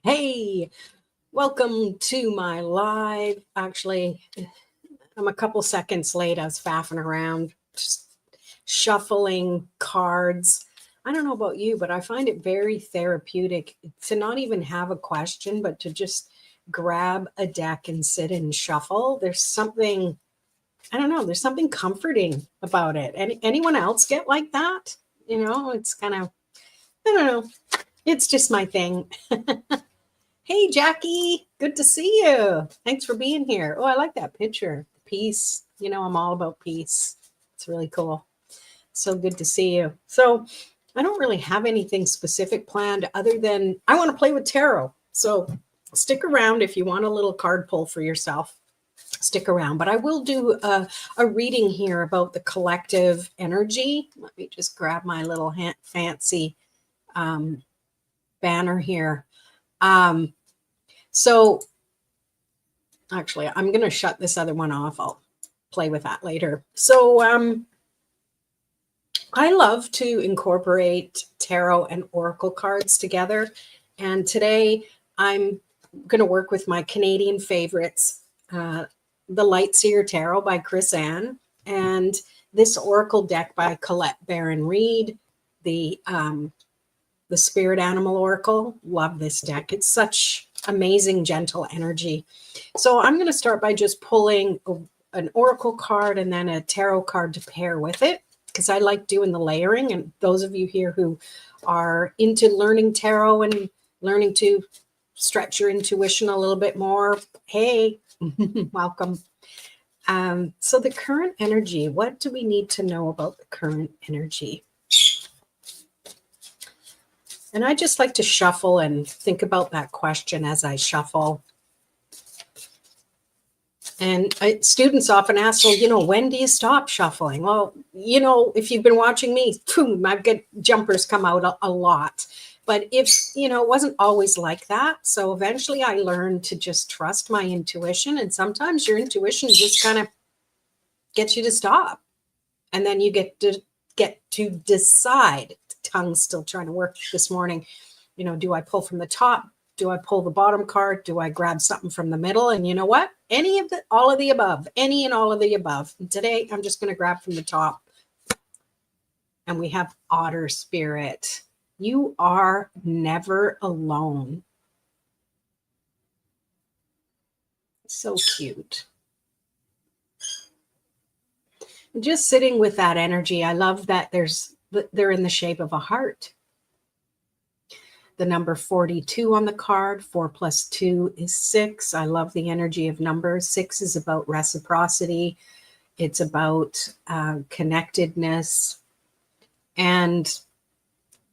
Hey, welcome to my live. Actually, I'm a couple seconds late. I was faffing around, just shuffling cards. I don't know about you, but I find it very therapeutic to not even have a question, but to just grab a deck and sit and shuffle. There's something, I don't know, there's something comforting about it. Anyone else get like that? It's kind of, I don't know, it's just my thing. Hey, Jackie, good to see you. Thanks for being here. Oh, I like that picture. Peace. I'm all about peace. It's really cool. So good to see you. So, I don't really have anything specific planned other than I want to play with tarot. So, stick around if you want a little card pull for yourself. Stick around, but I will do a reading here about the collective energy. Let me just grab my little fancy um, banner here. So actually, I'm going to shut this other one off. I'll play with that later. So I love to incorporate tarot and oracle cards together. And today I'm going to work with my Canadian favorites, the Lightseer Tarot by Chris Ann, and this oracle deck by Colette Baron Reed, the Spirit Animal Oracle. Love this deck. It's such amazing, gentle energy. So I'm going to start by just pulling an oracle card and then a tarot card to pair with it, because I like doing the layering. And those of you here who are into learning tarot and learning to stretch your intuition a little bit more, hey, welcome. So the current energy, what do we need to know about the current energy? And I just like to shuffle and think about that question as I shuffle. And students often ask, well, when do you stop shuffling? Well, if you've been watching me, I've got jumpers come out a lot. But if, it wasn't always like that. So eventually I learned to just trust my intuition. And sometimes your intuition just kind of gets you to stop. And then you get to decide. Tongue's still trying to work this morning. Do I pull from the top? Do I pull the bottom card? Do I grab something from the middle? And you know what? All of the above, any and all of the above. And today, I'm just going to grab from the top. And we have Otter Spirit. You are never alone. So cute. Just sitting with that energy. I love that they're in the shape of a heart. The number 42 on the card, 4 plus 2 is 6. I love the energy of numbers. 6 is about reciprocity. It's about connectedness. And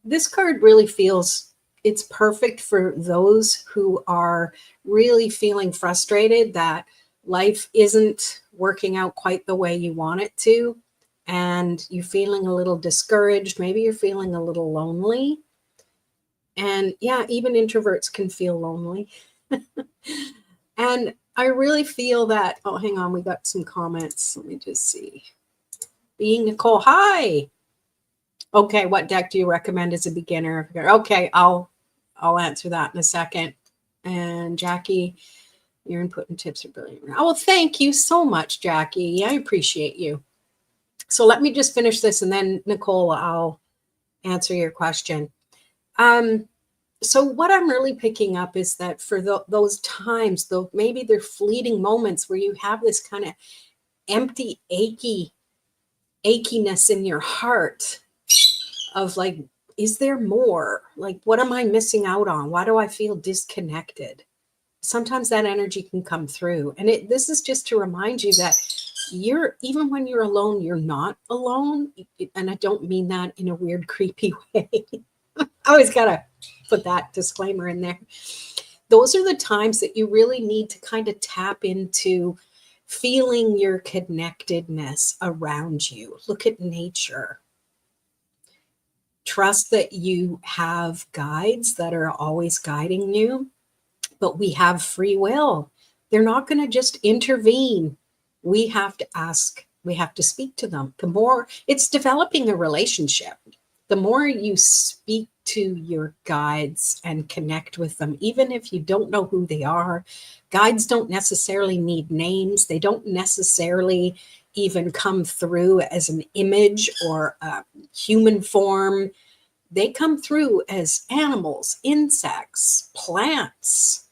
this card really feels it's perfect for those who are really feeling frustrated that life isn't working out quite the way you want it to. And you're feeling a little discouraged. Maybe you're feeling a little lonely. And yeah, even introverts can feel lonely. And I really feel that, oh, hang on, we got some comments. Let me just see. Being Nicole, hi. Okay, what deck do you recommend as a beginner? Okay, I'll answer that in a second. And Jackie, your input and tips are brilliant. Oh, well, thank you so much, Jackie. I appreciate you. So let me just finish this, and then Nicole, I'll answer your question. So what I'm really picking up is that for those times, though, maybe they're fleeting moments where you have this kind of empty, achiness in your heart of like, is there more? Like, what am I missing out on? Why do I feel disconnected? Sometimes that energy can come through. And this is just to remind you that even when you're alone, you're not alone. And I don't mean that in a weird, creepy way. I always got to put that disclaimer in there. Those are the times that you really need to kind of tap into feeling your connectedness around you. Look at nature. Trust that you have guides that are always guiding you, but we have free will. They're not going to just intervene. We have to ask, we have to speak to them. The more it's developing a relationship. The more you speak to your guides and connect with them, even if you don't know who they are, guides don't necessarily need names. They don't necessarily even come through as an image or a human form. They come through as animals, insects, plants,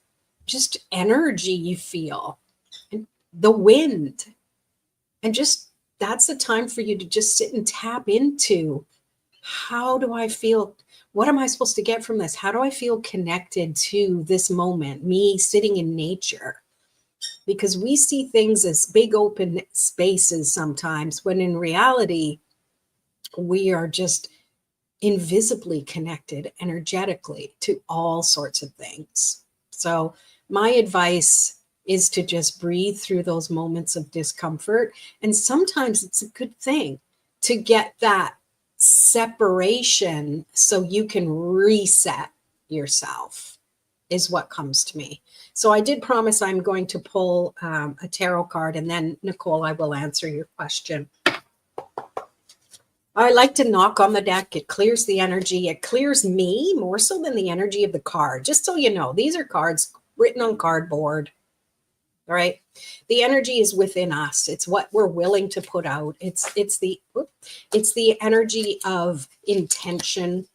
just energy you feel, and the wind. And just that's the time for you to just sit and tap into, how do I feel? What am I supposed to get from this? How do I feel connected to this moment, me sitting in nature? Because we see things as big open spaces sometimes, when in reality, we are just invisibly connected energetically to all sorts of things. So, my advice is to just breathe through those moments of discomfort. And sometimes it's a good thing to get that separation so you can reset yourself, is what comes to me. So I did promise I'm going to pull a tarot card, and then Nicole, I will answer your question. I like to knock on the deck. It clears the energy. It clears me more so than the energy of the card. Just so you know, these are cards written on cardboard. All right. The energy is within us. It's what we're willing to put out. It's the energy of intention.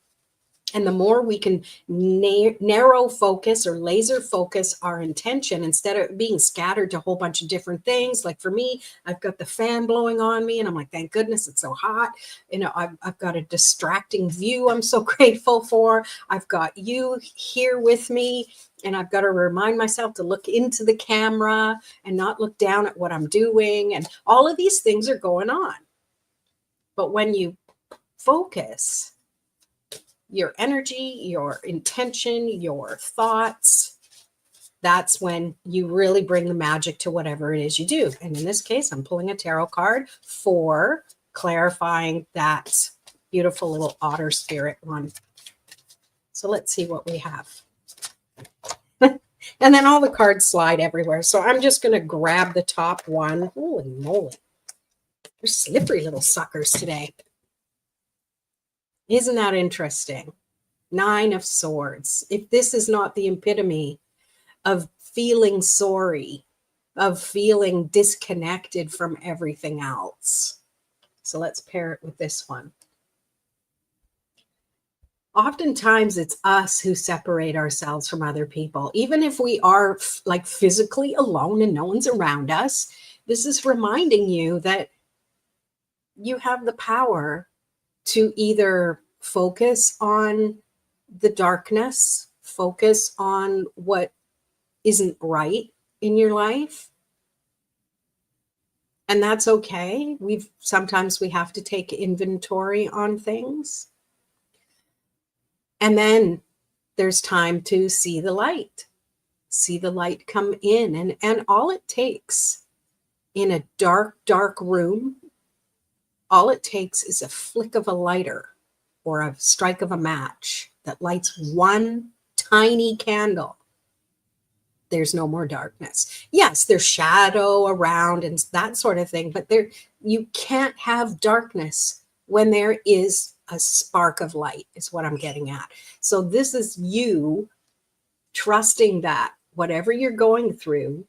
And the more we can narrow focus or laser focus our intention, instead of being scattered to a whole bunch of different things. Like for me, I've got the fan blowing on me and I'm like, thank goodness it's so hot. You know, I've got a distracting view I'm so grateful for. I've got you here with me, and I've got to remind myself to look into the camera and not look down at what I'm doing. And all of these things are going on. But when you focus your energy, your intention, your thoughts, that's when you really bring the magic to whatever it is you do. And in this case, I'm pulling a tarot card for clarifying that beautiful little otter spirit one. So let's see what we have. And then all the cards slide everywhere. So I'm just going to grab the top one. Holy moly. They're slippery little suckers today. Isn't that interesting? 9 of Swords. If this is not the epitome of feeling sorry, of feeling disconnected from everything else. So let's pair it with this one. Oftentimes it's us who separate ourselves from other people. Even if we are like physically alone and no one's around us, this is reminding you that you have the power to either focus on the darkness, focus on what isn't right in your life. And that's okay. Sometimes we have to take inventory on things. And then there's time to see the light come in. And all it takes in a dark, dark room, all it takes is a flick of a lighter or a strike of a match that lights one tiny candle. There's no more darkness. Yes, there's shadow around and that sort of thing, but you can't have darkness when there is a spark of light, is what I'm getting at. So this is you trusting that whatever you're going through,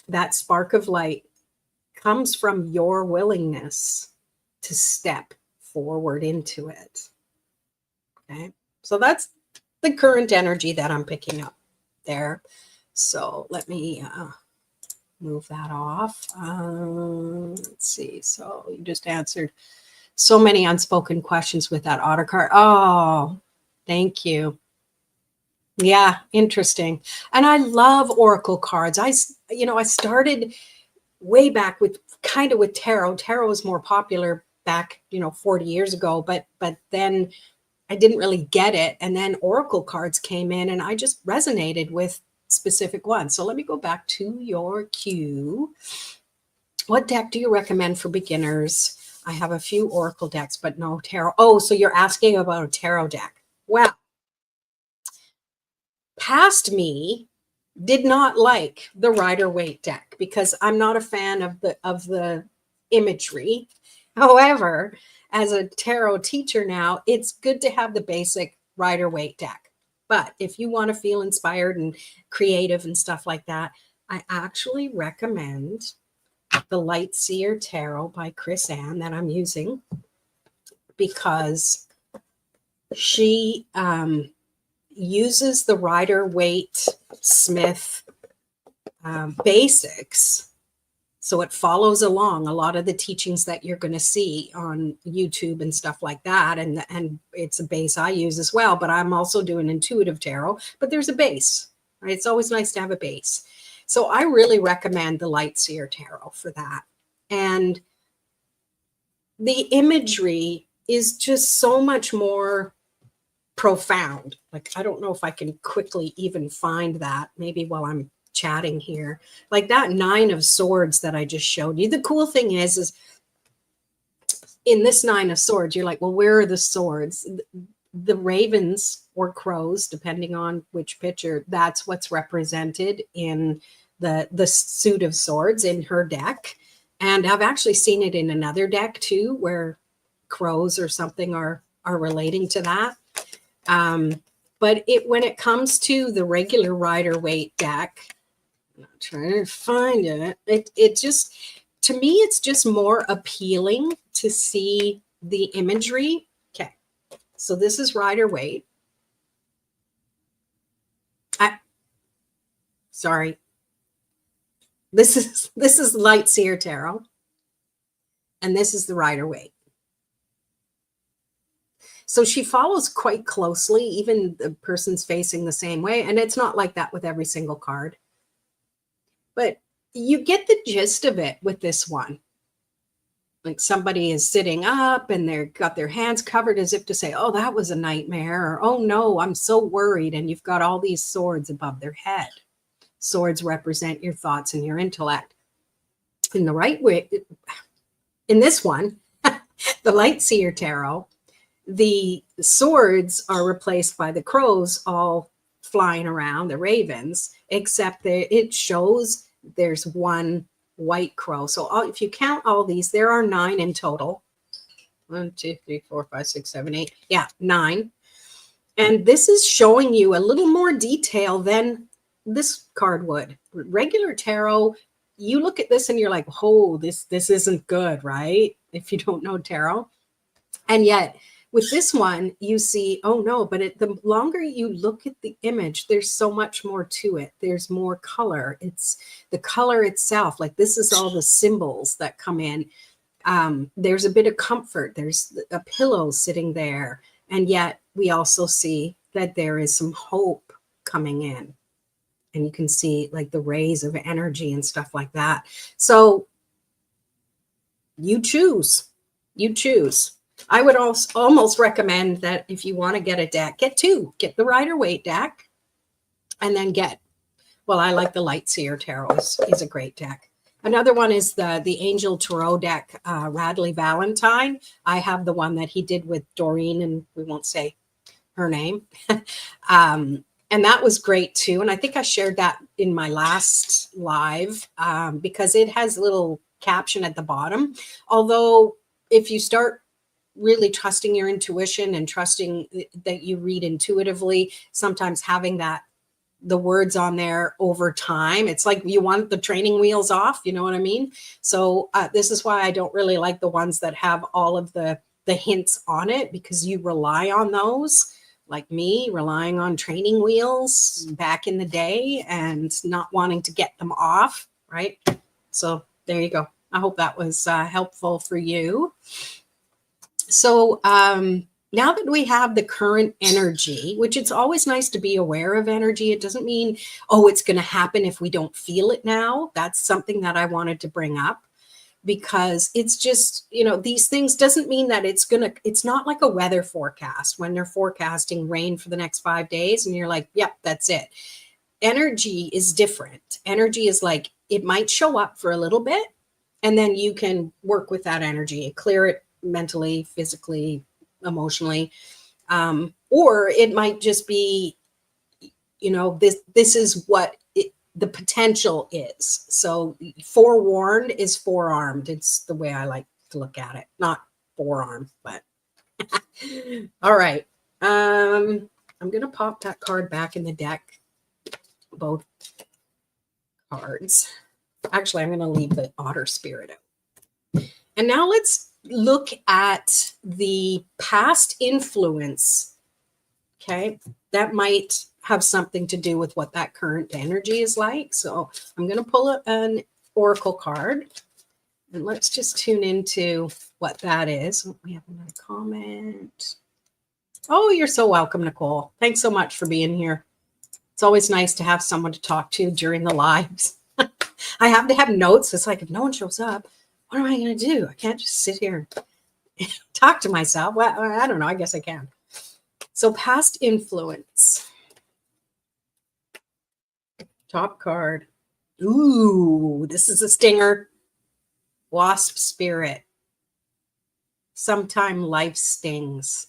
that spark of light comes from your willingness to step forward into it. Okay, so that's the current energy that I'm picking up there. So let me move that off. Let's see. So you just answered so many unspoken questions with that otter card. Oh, thank you. Yeah, interesting. And I love oracle cards. I started way back with tarot. Tarot was more popular back, 40 years ago, but then I didn't really get it. And then oracle cards came in and I just resonated with specific ones. So let me go back to your cue. What deck do you recommend for beginners? I have a few oracle decks, but no tarot. Oh, so you're asking about a tarot deck. Well, past me did not like the Rider-Waite deck because I'm not a fan of the imagery. However, as a tarot teacher now, it's good to have the basic Rider-Waite deck. But if you want to feel inspired and creative and stuff like that, I actually recommend the Lightseer Tarot by Chris-Anne that I'm using, because she uses the Rider-Waite Smith basics. So it follows along a lot of the teachings that you're going to see on YouTube and stuff like that. And it's a base I use as well, but I'm also doing intuitive tarot, but there's a base, right? It's always nice to have a base. So I really recommend the Lightseer Tarot for that. And the imagery is just so much more profound. Like, I don't know if I can quickly even find that, maybe while I'm chatting here, like that 9 of Swords that I just showed you. The cool thing is in this 9 of Swords, you're like, well, where are the swords? The ravens or crows, depending on which picture, that's what's represented in the suit of swords in her deck. And I've actually seen it in another deck too, where crows or something are relating to that. But when it comes to the regular Rider-Waite deck, I'm trying to find it. It just, to me, it's just more appealing to see the imagery. Okay, so this is Rider-Waite. Sorry. This is Lightseer Tarot, and this is the Rider-Waite. So she follows quite closely, even the person's facing the same way, and it's not like that with every single card. But you get the gist of it with this one. Like somebody is sitting up and they've got their hands covered as if to say, oh, that was a nightmare, or oh no, I'm so worried. And you've got all these swords above their head. Swords represent your thoughts and your intellect. In the right way, in this one, the Lightseer Tarot, the swords are replaced by the crows all flying around, the ravens, except it shows there's one white crow. So if you count all these, there are 9 in total. 1, 2, 3, 4, 5, 6, 7, 8. Yeah, 9. And this is showing you a little more detail than this card would. Regular tarot, you look at this and you're like, oh, this isn't good, right? If you don't know tarot. And yet with this one, you see, oh no, but the longer you look at the image, there's so much more to it. There's more color. It's the color itself. Like, this is all the symbols that come in. There's a bit of comfort. There's a pillow sitting there. And yet we also see that there is some hope coming in. And you can see like the rays of energy and stuff like that. So you choose. You choose. I would also almost recommend that if you want to get a deck, get 2. Get the Rider-Waite deck, and then well, I like the Lightseer Tarot. Is a great deck. Another one is the Angel Tarot deck, Radley Valentine. I have the one that he did with Doreen, and we won't say her name. And that was great too. And I think I shared that in my last live, because it has a little caption at the bottom. Although if you start really trusting your intuition and trusting that you read intuitively, sometimes having the words on there over time, it's like you want the training wheels off, you know what I mean? So this is why I don't really like the ones that have all of the hints on it, because you rely on those, like me relying on training wheels back in the day and not wanting to get them off, right? So there you go. I hope that was helpful for you. So now that we have the current energy, which it's always nice to be aware of energy. It doesn't mean, oh, it's going to happen if we don't feel it now. That's something that I wanted to bring up, because it's just, these things doesn't mean that it's not like a weather forecast when they're forecasting rain for the next 5 days and you're like, yep, that's it. Energy is different. Energy is like, it might show up for a little bit and then you can work with that energy, clear it mentally, physically, emotionally. Or it might just be, this is what the potential is. So forewarned is forearmed. It's the way I like to look at it. Not forearm, but all right. I'm going to pop that card back in the deck, both cards. Actually, I'm going to leave the Otter Spirit out. And now let's look at the past influence. Okay. That might have something to do with what that current energy is like. So I'm going to pull an oracle card and let's just tune into what that is. We have another comment. Oh, you're so welcome, Nicole. Thanks so much for being here. It's always nice to have someone to talk to during the lives. I have to have notes. It's like if no one shows up, what am I going to do? I can't just sit here and talk to myself. Well, I don't know. I guess I can. So past influence. Top card. Ooh, this is a stinger. Wasp spirit. Sometime life stings.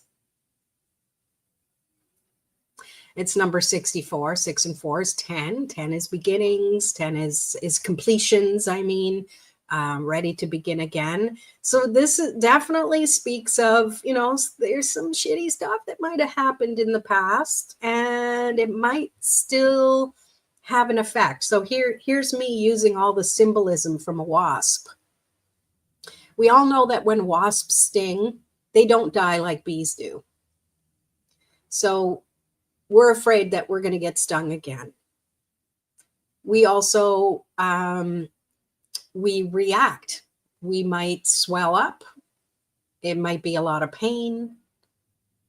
It's number 64. 6 and 4 is 10. 10 is beginnings. 10 is completions. I mean, ready to begin again. So this definitely speaks of, there's some shitty stuff that might have happened in the past, and it might still have an effect. So here's me using all the symbolism from a wasp. We all know that when wasps sting, they don't die like bees do. So we're afraid that we're going to get stung again. We also, we react. We might swell up. It might be a lot of pain.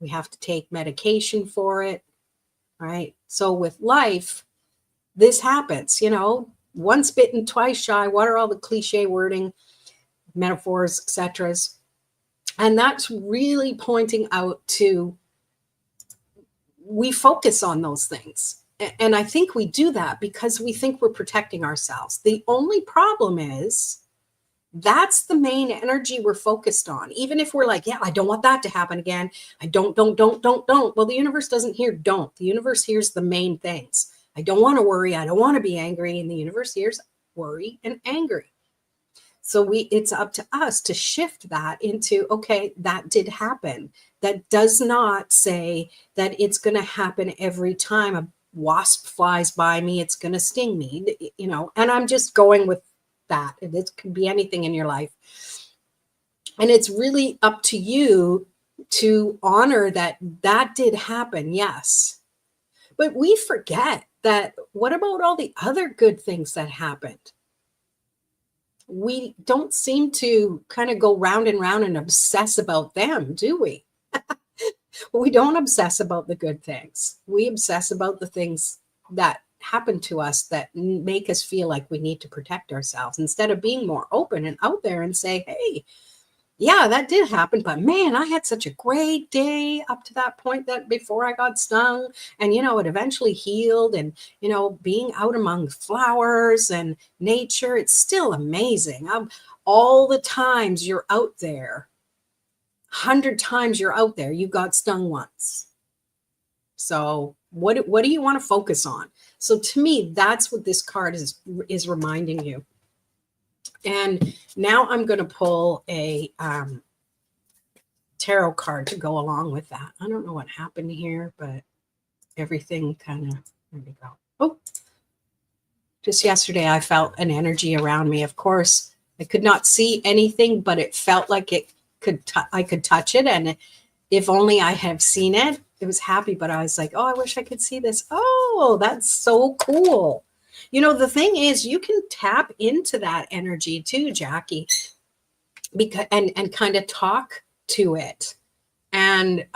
We have to take medication for it, right? So with life, this happens, once bitten, twice shy. What are all the cliche wording, metaphors, etc.? And that's really pointing out to, we focus on those things. And I think we do that because we think we're protecting ourselves. The only problem is that's the main energy we're focused on. Even if we're like, yeah, I don't want that to happen again. I don't. Well, the universe doesn't hear don't. The universe hears the main things. I don't want to worry. I don't want to be angry. And the universe hears worry and angry. So it's up to us to shift that into, okay, that did happen. That does not say that it's going to happen every time a wasp flies by me, it's going to sting me, and I'm just going with that. It could be anything in your life. And it's really up to you to honor that did happen. Yes. But we forget that, what about all the other good things that happened? We don't seem to kind of go round and round and obsess about them, do we? We don't obsess about the good things. We obsess about the things that happen to us that make us feel like we need to protect ourselves, instead of being more open and out there and say, hey, yeah, that did happen, but man, I had such a great day up to that point, that before I got stung, and it eventually healed, and being out among flowers and nature, it's still amazing. All the times you're out there, 100 times you're out there, you got stung once. So what do you want to focus on? So to me, that's what this card is reminding you. And now I'm going to pull a tarot card to go along with that. I don't know what happened here, but everything kind of, there we go. Oh, just yesterday I felt an energy around me. Of course, I could not see anything, but it felt like I could touch it. And if only I have seen it, it was happy, but I was like, oh, I wish I could see this. Oh, that's so cool. The thing is, you can tap into that energy too, Jackie, because and kind of talk to it, and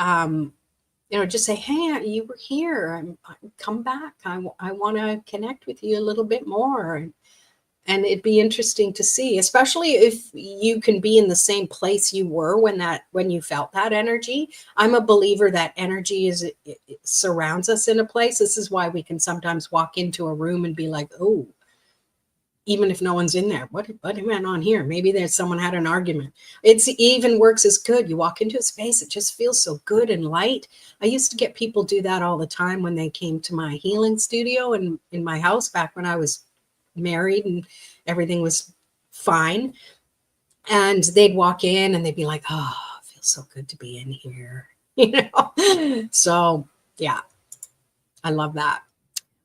just say, hey, you were here. I'm come back. I want to connect with you a little bit more, and it'd be interesting to see, especially if you can be in the same place you were when you felt that energy. I'm a believer that energy it surrounds us in a place. This is why we can sometimes walk into a room and be like, oh, even if no one's in there, what went on here? Maybe someone had an argument. It even works as good. You walk into a space, it just feels so good and light. I used to get people do that all the time when they came to my healing studio and in my house back when I was married and everything was fine. And they'd walk in and they'd be like, oh, feels so good to be in here, you know? So yeah, I love that.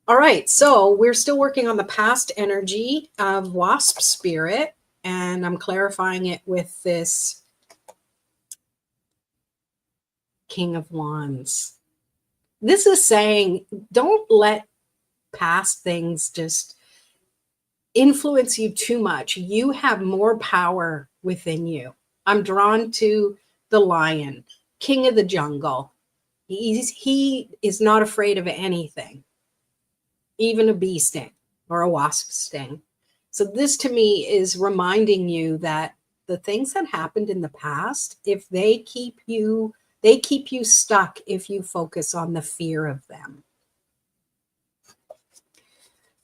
All right, so we're still working on the past energy of wasp spirit, and I'm clarifying it with this King of Wands. This is saying, don't let past things just influence you too much. You have more power within you. I'm drawn to the lion, king of the jungle. He is not afraid of anything, even a bee sting or a wasp sting. So this to me is reminding you that the things that happened in the past, if they keep you stuck if you focus on the fear of them.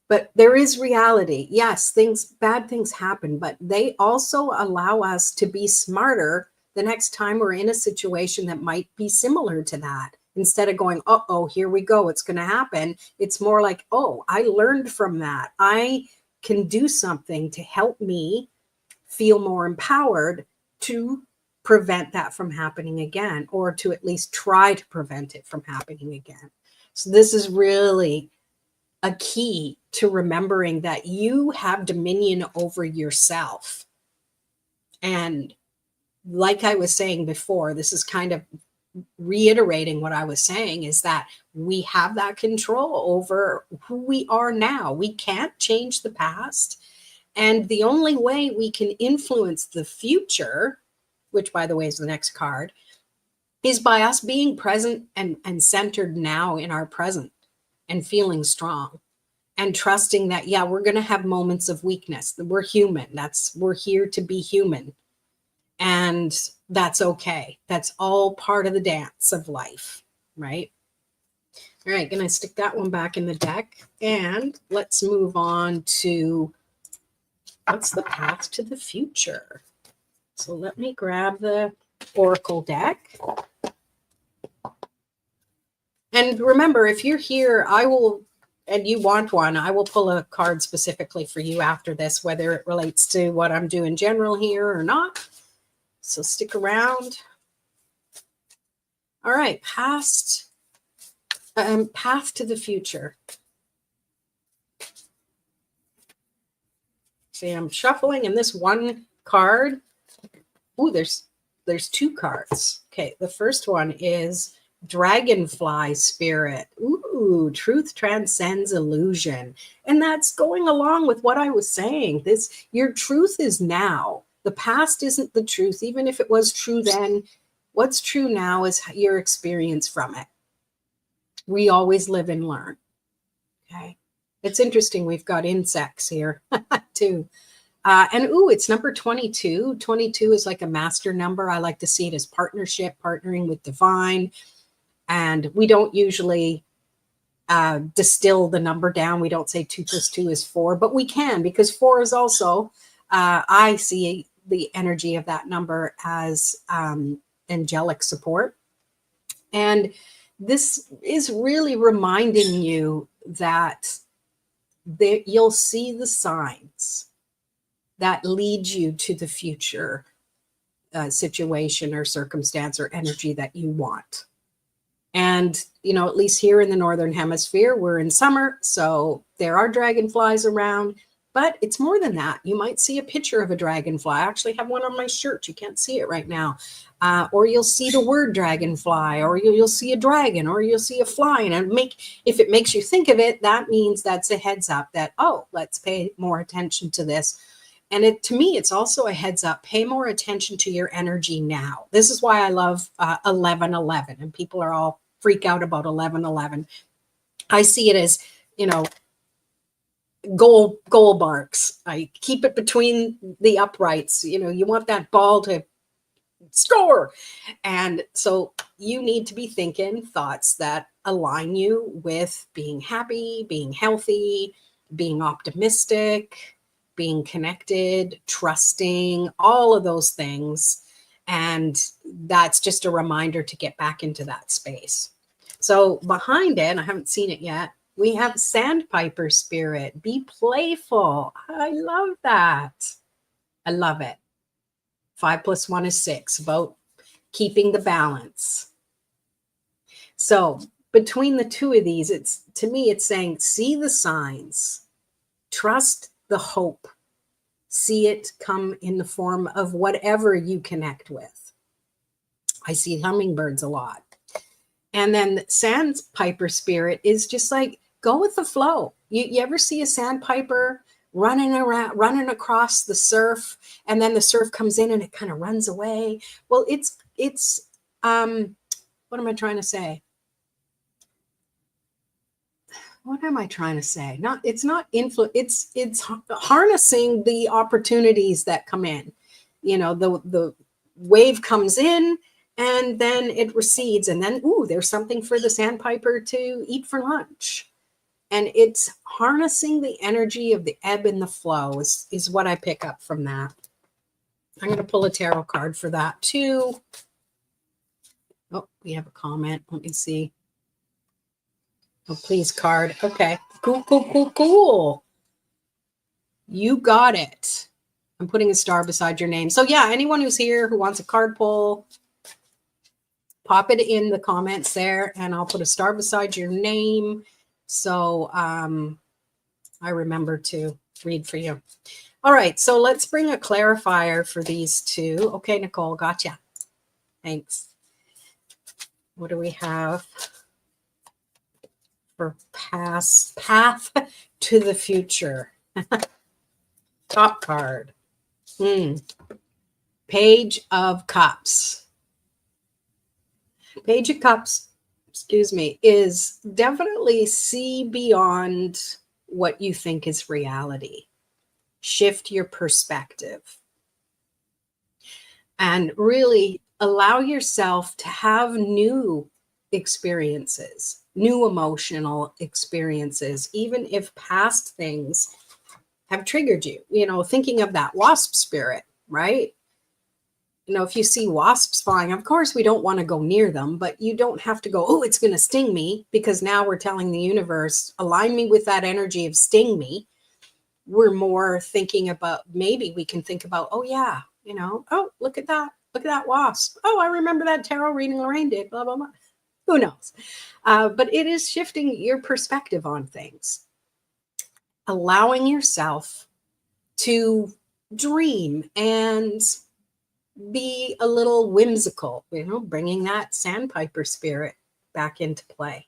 But there is reality. Yes, bad things happen, but they also allow us to be smarter the next time we're in a situation that might be similar to that. Instead of going, uh-oh, here we go, it's going to happen. It's more like, oh, I learned from that. I can do something to help me feel more empowered to prevent that from happening again, or to at least try to prevent it from happening again. So this is really a key to remembering that you have dominion over yourself. And like I was saying before, this is kind of reiterating what I was saying, is that we have that control over who we are now. We can't change the past. And the only way we can influence the future, which by the way is the next card, is by us being present and centered now in our present and feeling strong and trusting that, yeah, we're going to have moments of weakness. We're human. We're here to be human. And that's okay. That's all part of the dance of life, right? All right, gonna stick that one back in the deck, and let's move on to what's the path to the future. So let me grab the Oracle deck. And remember, if you're here, and you want one, I will pull a card specifically for you after this, whether it relates to what I'm doing general here or not. So stick around. All right, path to the future. See, I'm shuffling, and this one card. Ooh, there's two cards. Okay, the first one is Dragonfly Spirit. Ooh, truth transcends illusion. And that's going along with what I was saying. Your truth is now. The past isn't the truth. Even if it was true then, what's true now is your experience from it. We always live and learn. Okay. It's interesting. We've got insects here too. And it's number 22. 22 is like a master number. I like to see it as partnership, partnering with divine. And we don't usually distill the number down. We don't say 2 + 2 is 4, but we can, because 4 is also, I see the energy of that number as angelic support. And this is really reminding you that you'll see the signs that lead you to the future situation or circumstance or energy that you want. And, at least here in the Northern Hemisphere, we're in summer, so there are dragonflies around, but it's more than that. You might see a picture of a dragonfly. I actually have one on my shirt. You can't see it right now. Or you'll see the word dragonfly, or you'll see a dragon, or you'll see a flying. And if it makes you think of it, that means that's a heads up that, oh, let's pay more attention to this. And to me, it's also a heads up. Pay more attention to your energy now. This is why I love 1111, and people are all freak out about 1111. I see it as, goal marks. I keep it between the uprights. You want that ball to score. And so you need to be thinking thoughts that align you with being happy, being healthy, being optimistic, being connected, trusting, all of those things. And that's just a reminder to get back into that space. So behind it, I haven't seen it yet, we have Sandpiper Spirit. Be playful. I love that. I love it. 5 + 1 is 6. About keeping the balance. So between the two of these, to me, it's saying, see the signs, trust the hope, see it come in the form of whatever you connect with. I see hummingbirds a lot. And then the sandpiper spirit is just like, go with the flow. You ever see a sandpiper running around, running across the surf, and then the surf comes in and it kind of runs away? Well, it's what am I trying to say? What am I trying to say? It's not it's harnessing the opportunities that come in. You know, the wave comes in and then it recedes, and then, ooh, there's something for the sandpiper to eat for lunch. And it's harnessing the energy of the ebb and the flow is what I pick up from that. I'm going to pull a tarot card for that too. Oh, we have a comment. Let me see. Oh, please, card. Okay. Cool. You got it. I'm putting a star beside your name. So yeah, anyone who's here who wants a card pull, pop it in the comments there and I'll put a star beside your name. So I remember to read for you. All right. So let's bring a clarifier for these two. Okay, Nicole, gotcha. Thanks. What do we have for path to the future? Top card. Page of Cups. Page of Cups, excuse me, is definitely see beyond what you think is reality. Shift your perspective. And really allow yourself to have new experiences, new emotional experiences, even if past things have triggered you. You know, thinking of that wasp spirit, right? You know, if you see wasps flying, of course, we don't want to go near them, but you don't have to go, oh, it's going to sting me, because now we're telling the universe, align me with that energy of sting me. We're more thinking about, maybe we can think about, oh, yeah, you know, oh, look at that. Look at that wasp. Oh, I remember that tarot reading Lorraine did, blah, blah, blah. Who knows? But it is shifting your perspective on things, allowing yourself to dream and be a little whimsical, you know, bringing that sandpiper spirit back into play.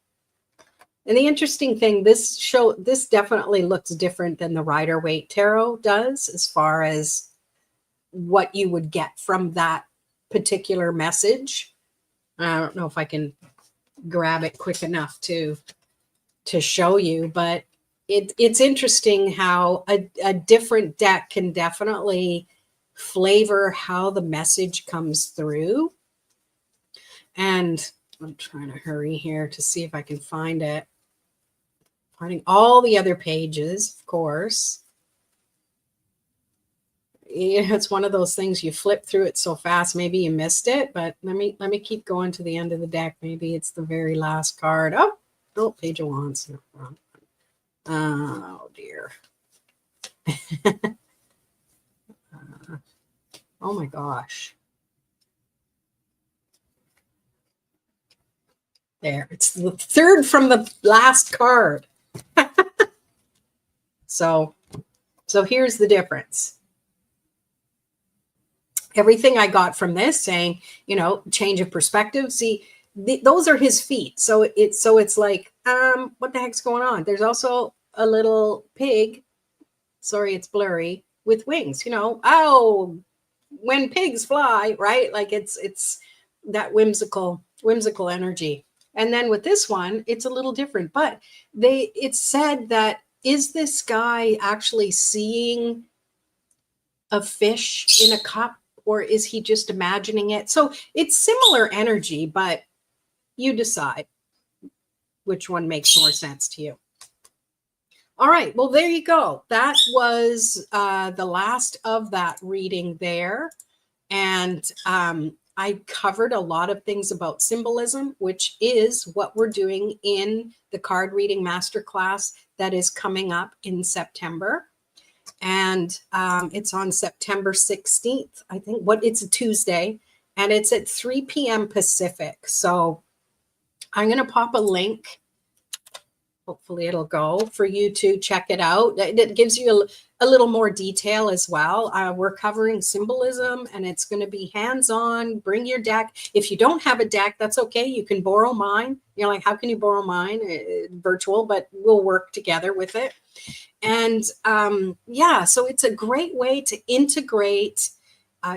And the interesting thing, this definitely looks different than the Rider-Waite Tarot does, as far as what you would get from that particular message. I don't know if I can grab it quick enough to show you, but it's interesting how a different deck can definitely flavor how the message comes through. And I'm trying to hurry here to see if I can find it. Finding all the other pages, of course. Yeah, it's one of those things, you flip through it so fast, maybe you missed it, but let me keep going to the end of the deck. Maybe it's the very last card. Oh, Page of Wands. No, wrong. Oh dear. Oh my gosh. There, it's the third from the last card. So here's the difference. Everything I got from this saying, you know, change of perspective. See, those are his feet. So it's like, what the heck's going on? There's also a little pig. Sorry, it's blurry, with wings, you know. Oh, when pigs fly, right? Like it's that whimsical energy. And then with this one, it's a little different, but it's said that, is this guy actually seeing a fish in a cup, or is he just imagining it? So it's similar energy, but you decide which one makes more sense to you. All right. Well, there you go. That was the last of that reading there. And I covered a lot of things about symbolism, which is what we're doing in the card reading masterclass that is coming up in September. And it's on September 16th, I think. It's a Tuesday. and it's at 3 p.m. Pacific. So I'm going to pop a link. Hopefully it'll go for you to check it out. It gives you a little more detail as well. We're covering symbolism, and it's going to be hands-on. Bring your deck. If you don't have a deck, that's okay. You can borrow mine. You're like, how can you borrow mine? Virtual, but we'll work together with it. And yeah, so it's a great way to integrate.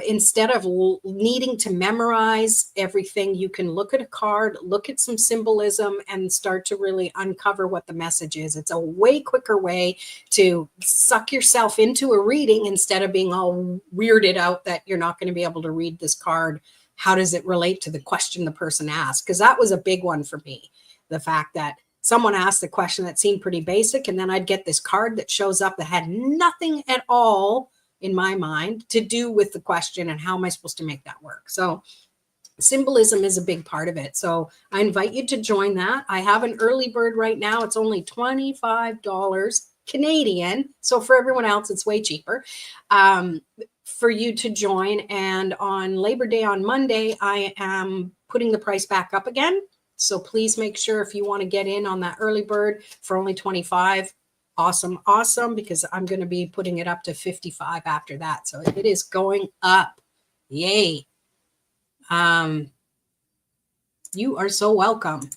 Instead of needing to memorize everything, you can look at a card, look at some symbolism, and start to really uncover what the message is. It's a way quicker way to suck yourself into a reading instead of being all weirded out that you're not going to be able to read this card. How does it relate to the question the person asked? Because that was a big one for me. The fact that someone asked the question that seemed pretty basic, and then I'd get this card that shows up that had nothing at all in my mind to do with the question, and how am I supposed to make that work? So symbolism is a big part of it. So I invite you to join that. I have an early bird right now. It's only $25 Canadian. So for everyone else, it's way cheaper for you to join. And on Labor Day on Monday, I am putting the price back up again. So please make sure if you want to get in on that early bird for only 25, awesome, because I'm going to be putting it up to 55 after that. So it is going up. Yay. You are so welcome.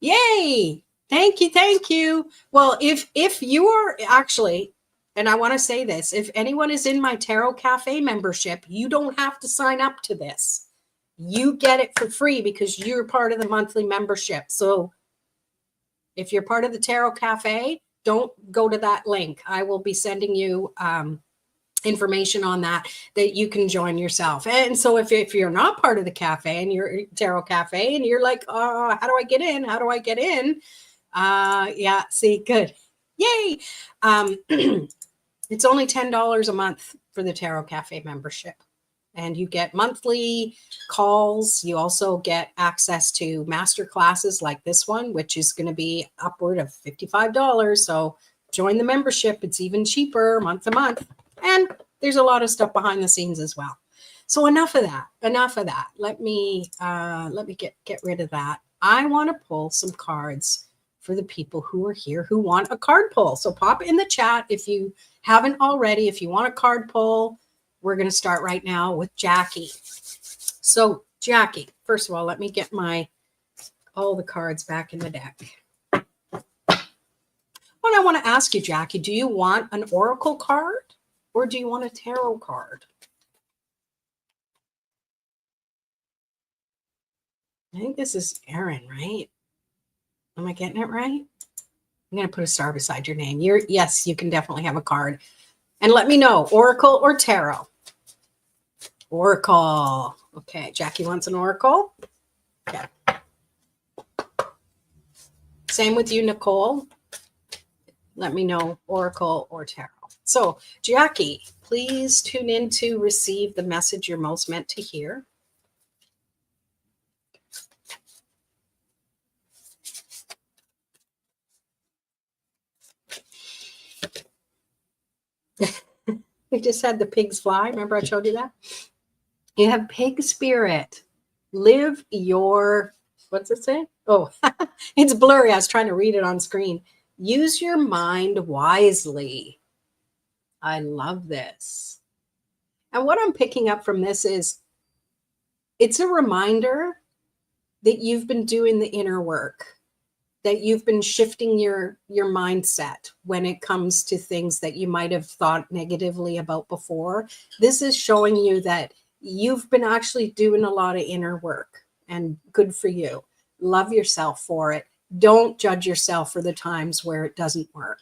Yay. Thank you. Well, if you are actually, and I want to say this, if anyone is in my Tarot Cafe membership, you don't have to sign up to this. You get it for free because you're part of the monthly membership. So if you're part of the Tarot Cafe, don't go to that link. I will be sending you information on that you can join yourself. And so if you're not part of the cafe and you're Tarot Cafe and you're like, how do I get in? How do I get in? Yeah, see, good. Yay. It's only $10 a month for the Tarot Cafe membership. And you get monthly calls. You also get access to master classes like this one, which is going to be upward of $55. So join the membership. It's even cheaper month to month. And there's a lot of stuff behind the scenes as well. So enough of that. Let me get rid of that. I want to pull some cards for the people who are here who want a card pull. So pop in the chat if you haven't already. If you want a card pull, we're going to start right now with Jackie. So Jackie, first of all, let me get all the cards back in the deck. What I want to ask you, Jackie, do you want an oracle card or do you want a tarot card? I think this is Erin, right? Am I getting it right? I'm going to put a star beside your name. Yes, you can definitely have a card. And let me know, oracle or tarot. Oracle. Okay, Jackie wants an oracle. Okay. Same with you, Nicole. Let me know, oracle or tarot. So, Jackie, please tune in to receive the message you're most meant to hear. We just had the pigs fly. Remember I showed you that? You have pig spirit. Live your, what's it say? Oh, it's blurry. I was trying to read it on screen. Use your mind wisely. I love this. And what I'm picking up from this is it's a reminder that you've been doing the inner work, that you've been shifting your mindset when it comes to things that you might have thought negatively about before. This is showing you that you've been actually doing a lot of inner work, and good for you. Love yourself for it. Don't judge yourself for the times where it doesn't work.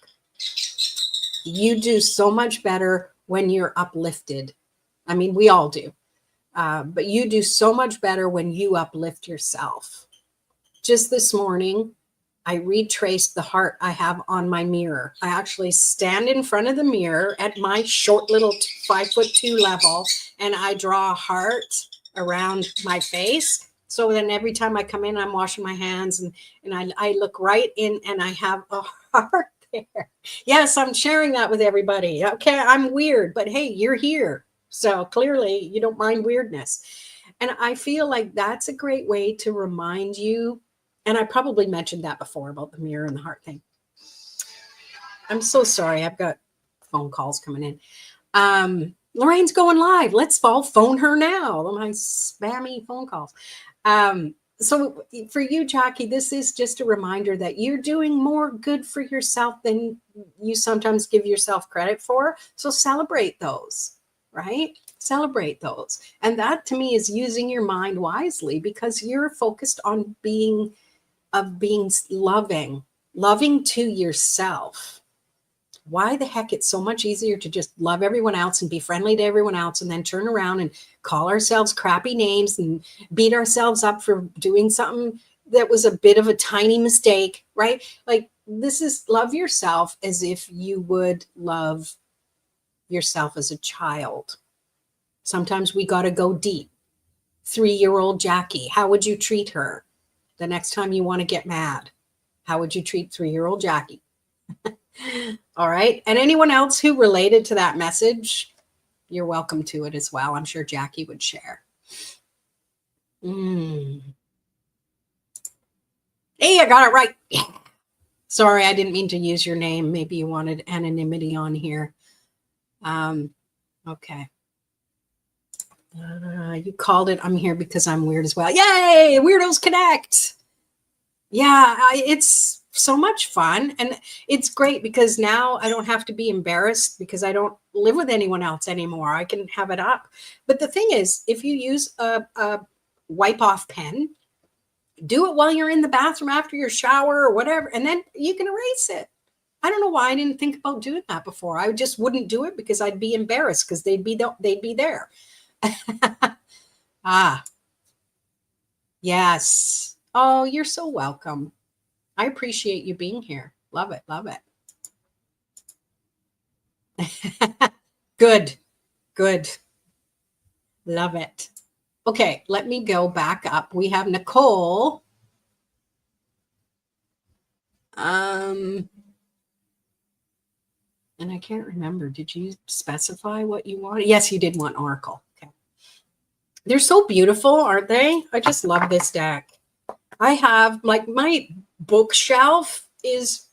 You do so much better when you're uplifted. I mean, we all do. But you do so much better when you uplift yourself. Just this morning, I retraced the heart I have on my mirror. I actually stand in front of the mirror at my short little 5'2" level, and I draw a heart around my face. So then every time I come in, I'm washing my hands and I look right in and I have a heart there. Yes, I'm sharing that with everybody. Okay, I'm weird, but hey, you're here. So clearly you don't mind weirdness. And I feel like that's a great way to remind you. And I probably mentioned that before about the mirror and the heart thing. I'm so sorry. I've got phone calls coming in. Lorraine's going live. Let's all phone her now. My spammy phone calls. So for you, Jackie, this is just a reminder that you're doing more good for yourself than you sometimes give yourself credit for. So celebrate those, right? Celebrate those. And that to me is using your mind wisely, because you're focused on being loving to yourself. Why the heck it's so much easier to just love everyone else and be friendly to everyone else, and then turn around and call ourselves crappy names and beat ourselves up for doing something that was a bit of a tiny mistake, right? Like, this is love yourself as if you would love yourself as a child. Sometimes we got to go deep. 3-year-old Jackie, how would you treat her the next time you want to get mad? How would you treat 3-year-old Jackie? All right. And anyone else who related to that message, you're welcome to it as well. I'm sure Jackie would share. Hey, I got it right. Yeah. Sorry, I didn't mean to use your name. Maybe you wanted anonymity on here. Okay. You called it. I'm here because I'm weird as well. Yay! Weirdos connect. Yeah, it's so much fun. And it's great because now I don't have to be embarrassed because I don't live with anyone else anymore. I can have it up. But the thing is, if you use a wipe off pen, do it while you're in the bathroom after your shower or whatever, and then you can erase it. I don't know why I didn't think about doing that before. I just wouldn't do it because I'd be embarrassed because they'd be there. Yes. Oh, you're so welcome. I appreciate you being here. Love it. Love it. Good. Love it. Okay, let me go back up. We have Nicole. And I can't remember. Did you specify what you wanted? Yes, you did want Oracle. Okay. They're so beautiful, aren't they? I just love this deck. I have, like, my bookshelf is,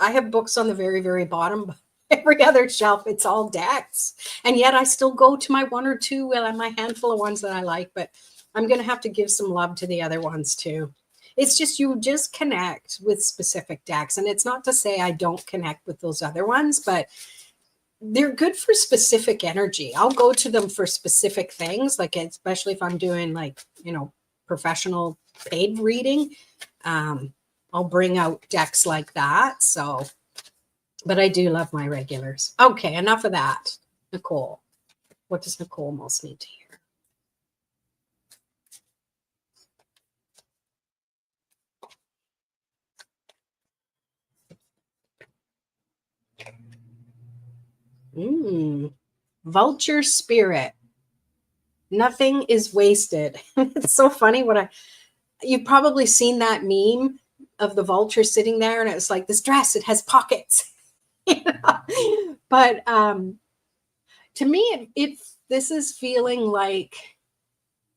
I have books on the very, very bottom. Every other shelf, it's all decks. And yet I still go to my one or two, my handful of ones that I like, but I'm going to have to give some love to the other ones too. It's just, you just connect with specific decks. And it's not to say I don't connect with those other ones, but they're good for specific energy. I'll go to them for specific things, like especially if I'm doing professional paid reading. I'll bring out decks like that. So, but I do love my regulars. Okay, enough of that. Nicole, what does Nicole most need to hear? Vulture spirit. Nothing is wasted. It's so funny you've probably seen that meme of the vulture sitting there, and it's like, this dress, it has pockets. But to me, this is feeling like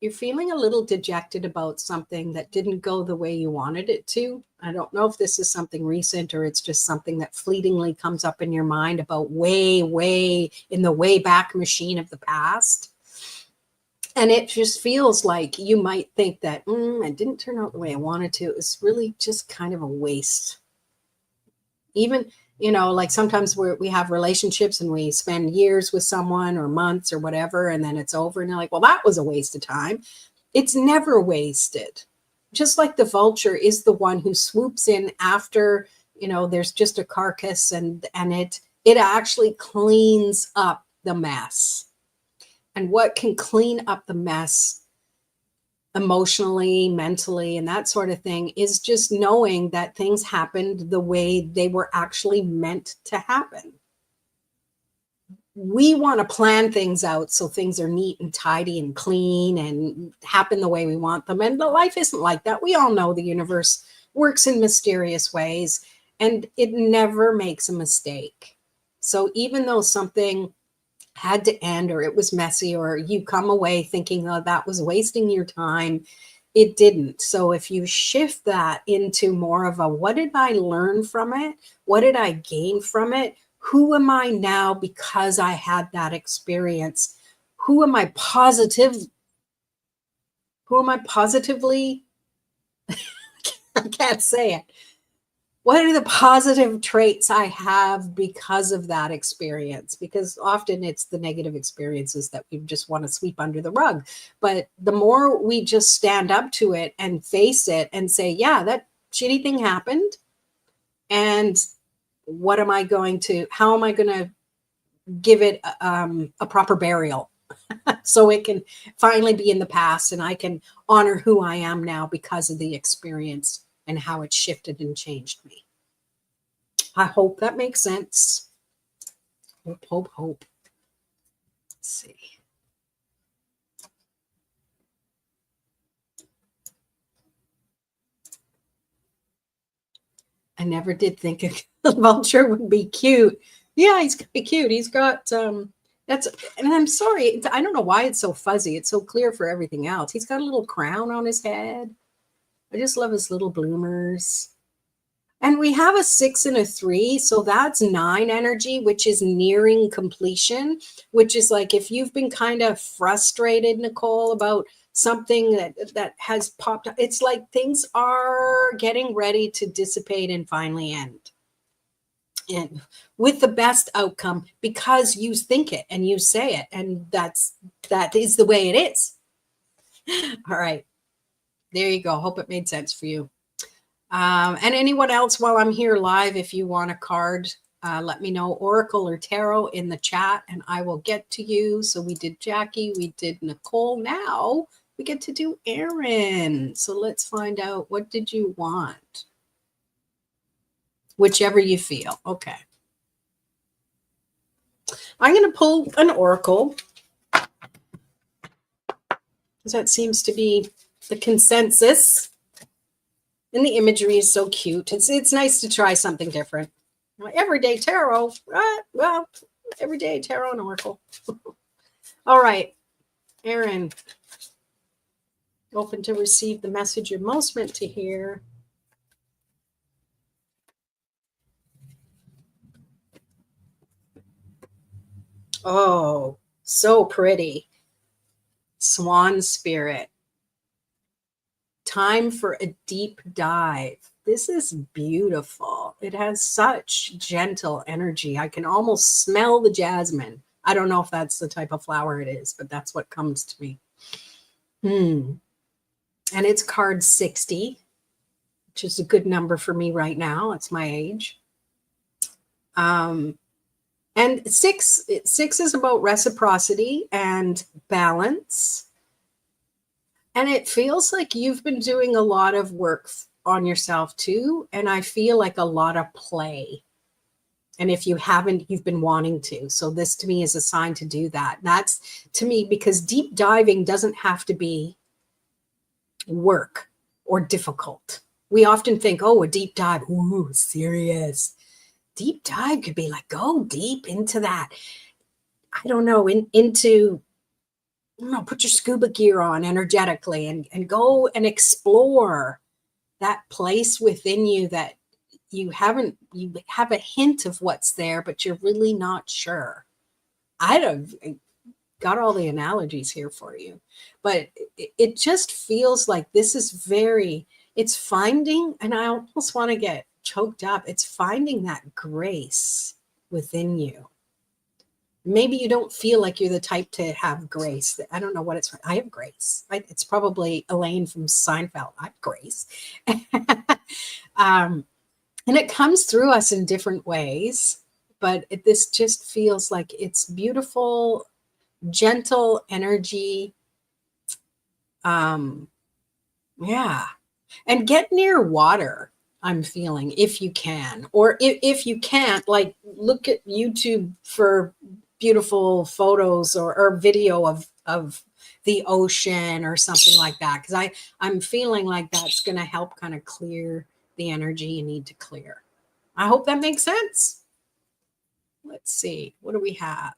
you're feeling a little dejected about something that didn't go the way you wanted it to. I don't know if this is something recent or it's just something that fleetingly comes up in your mind about way in the way back machine of the past. And it just feels like you might think that it didn't turn out the way I wanted to. It's really just kind of a waste. Even, like sometimes we have relationships and we spend years with someone or months or whatever, and then it's over and you're like, well, that was a waste of time. It's never wasted. Just like the vulture is the one who swoops in after, there's just a carcass, and it actually cleans up the mess. And what can clean up the mess emotionally, mentally, and that sort of thing is just knowing that things happened the way they were actually meant to happen. We want to plan things out so things are neat and tidy and clean and happen the way we want them. And the life isn't like that. We all know the universe works in mysterious ways, and it never makes a mistake. So even though something had to end, or it was messy, or you come away thinking, oh, that was wasting your time. It didn't. So if you shift that into more of a, what did I learn from it? What did I gain from it? Who am I now because I had that experience? Who am I positively? I can't say it. What are the positive traits I have because of that experience? Because often it's the negative experiences that we just want to sweep under the rug. But the more we just stand up to it and face it and say, yeah, that shitty thing happened. And how am I going to give it a proper burial so it can finally be in the past and I can honor who I am now because of the experience and how it shifted and changed me. I hope that makes sense. Hope. Let's see. I never did think a vulture would be cute. Yeah, he's gonna be cute. He's got that's, and I'm sorry, I don't know why it's so fuzzy. It's so clear for everything else. He's got a little crown on his head. I just love his little bloomers. And we have a 6 and a 3. So that's 9 energy, which is nearing completion, which is like if you've been kind of frustrated, Nicole, about something that has popped up, it's like things are getting ready to dissipate and finally end. And with the best outcome because you think it and you say it. And that is the way it is. All right. There you go. Hope it made sense for you. And anyone else while I'm here live, if you want a card, let me know, Oracle or Tarot, in the chat and I will get to you. So we did Jackie, we did Nicole. Now we get to do Erin. So let's find out, what did you want? Whichever you feel. Okay. I'm going to pull an Oracle because that seems to be the consensus. And the imagery is so cute. It's nice to try something different. Everyday tarot. Well, everyday tarot and Oracle. All right. Erin, open to receive the message you're most meant to hear. Oh, so pretty. Swan spirit. Time for a deep dive. This is beautiful. It has such gentle energy. I can almost smell the jasmine. I don't know if that's the type of flower it is, but that's what comes to me. And it's card 60, which is a good number for me right now. It's my age. And six is about reciprocity and balance. And it feels like you've been doing a lot of work on yourself too. And I feel like a lot of play. And if you haven't, you've been wanting to. So this to me is a sign to do that. That's to me, because deep diving doesn't have to be work or difficult. We often think, oh, a deep dive, ooh, serious. Deep dive could be like, go deep into that. I don't know, into put your scuba gear on energetically and go and explore that place within you that you have a hint of what's there, but you're really not sure. I got all the analogies here for you, but it just feels like this is it's finding, and I almost want to get choked up. It's finding that grace within you. Maybe you don't feel like you're the type to have grace. I don't know what it's. I have grace. It's probably Elaine from Seinfeld. I have grace. And it comes through us in different ways. But this just feels like it's beautiful, gentle energy. Yeah. And get near water, I'm feeling, if you can. Or if you can't, like, look at YouTube for beautiful photos or video of the ocean or something like that, because I'm feeling like that's going to help kind of clear the energy you need to clear. I hope that makes sense. Let's see, what do we have?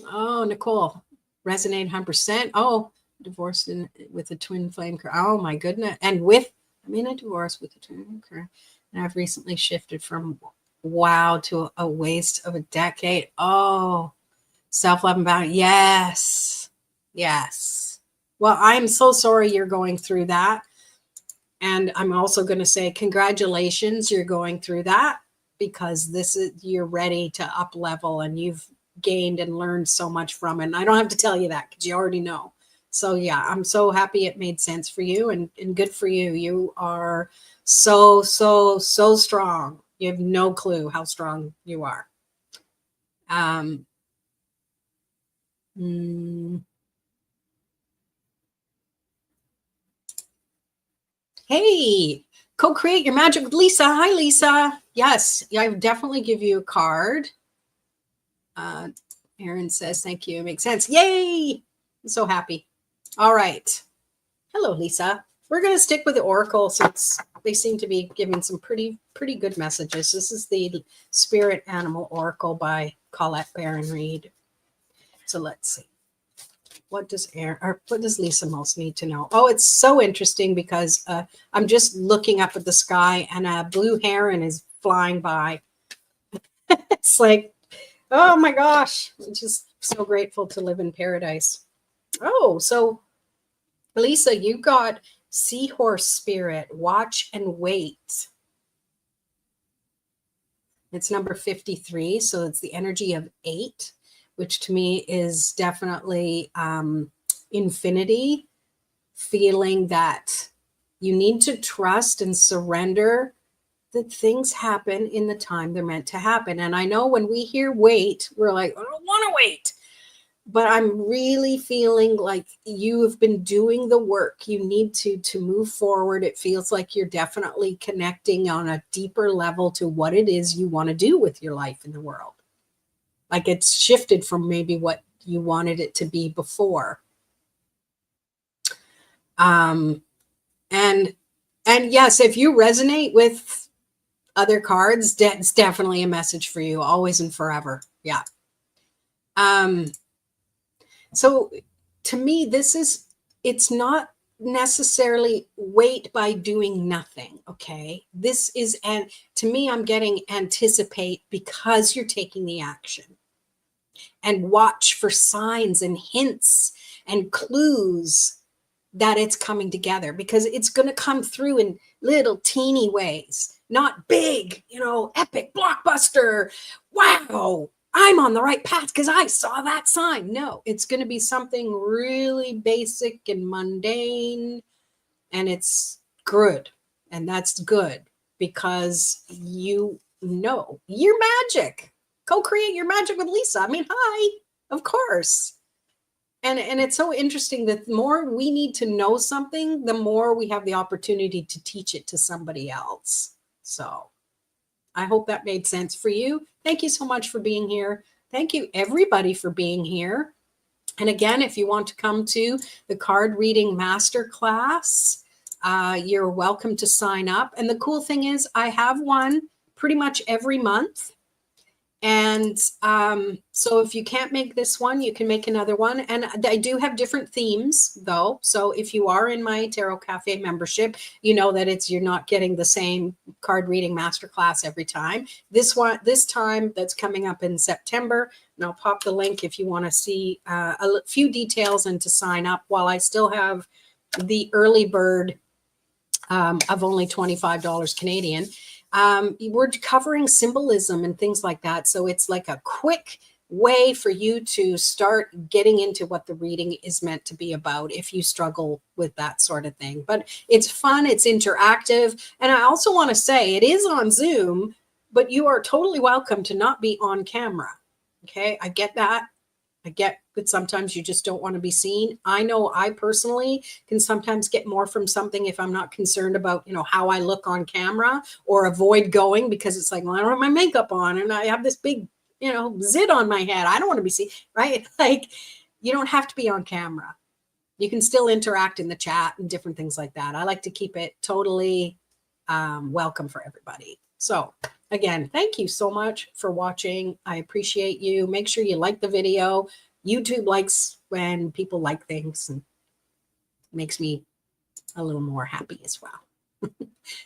Oh, Nicole, resonate 100%. Oh, divorced with a twin flame. Oh my goodness. And I'm in a divorce with a twin flame. And I've recently shifted from wow to a waste of a decade. Oh, self-love and bounty. Yes. Yes. Well, I'm so sorry you're going through that. And I'm also going to say congratulations, you're going through that, because you're ready to up level and you've gained and learned so much from it. And I don't have to tell you that because you already know. So yeah, I'm so happy it made sense for you, and good for you. You are so, so, so strong. You have no clue how strong you are. Um, mm, Hey, co-create your magic with Lisa. Hi, Lisa. Yes, I would definitely give you a card. Erin says, thank you. It makes sense. Yay. I'm so happy. All right. Hello, Lisa. We're going to stick with the Oracle since they seem to be giving some pretty good messages. This is the Spirit Animal Oracle by Colette Baron Reed. So let's see. What does Lisa most need to know? Oh, it's so interesting because I'm just looking up at the sky and a blue heron is flying by. It's like, oh my gosh, I'm just so grateful to live in paradise. Oh, so Lisa, you got Seahorse Spirit, Watch and Wait. It's number 53, so it's the energy of 8, which to me is definitely infinity, feeling that you need to trust and surrender that things happen in the time they're meant to happen. And I know when we hear wait, we're like, I don't want to wait. But I'm really feeling like you have been doing the work. You need to move forward. It feels like you're definitely connecting on a deeper level to what it is you want to do with your life in the world. Like it's shifted from maybe what you wanted it to be before. And yes, if you resonate with other cards, it's definitely a message for you, always and forever. Yeah. So to me, it's not necessarily wait by doing nothing. Okay. This is, and to me, I'm getting anticipate because you're taking the action, and watch for signs and hints and clues that it's coming together, because it's going to come through in little teeny ways, not big, epic blockbuster. Wow, I'm on the right path because I saw that sign. No, it's going to be something really basic and mundane, and it's good. And that's good because you're magic. Co-create your magic with Lisa. I mean, hi, of course. And it's so interesting that the more we need to know something, the more we have the opportunity to teach it to somebody else. So I hope that made sense for you. Thank you so much for being here. Thank you, everybody, for being here. And again, if you want to come to the card reading masterclass, you're welcome to sign up. And the cool thing is I have one pretty much every month. And so if you can't make this one, you can make another one. And I do have different themes, though. So if you are in my Tarot Cafe membership, you know that you're not getting the same card reading masterclass every time. This time that's coming up in September, and I'll pop the link if you want to see a few details and to sign up, while I still have the early bird of only $25 Canadian. We're covering symbolism and things like that. So it's like a quick way for you to start getting into what the reading is meant to be about if you struggle with that sort of thing. But it's fun, it's interactive. And I also want to say it is on Zoom, but you are totally welcome to not be on camera. Okay, I get that. I get that sometimes you just don't want to be seen. I know I personally can sometimes get more from something if I'm not concerned about, how I look on camera, or avoid going because it's like, well, I don't have my makeup on and I have this big, zit on my head. I don't want to be seen, right? Like, you don't have to be on camera. You can still interact in the chat and different things like that. I like to keep it totally welcome for everybody. So again, thank you so much for watching. I appreciate you. Make sure you like the video, YouTube likes when people like things and makes me a little more happy as well.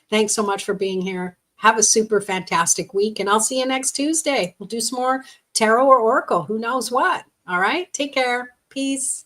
Thanks so much for being here. Have a super fantastic week, and I'll see you next Tuesday. We'll do some more tarot or oracle. Who knows what? All right. Take care. Peace.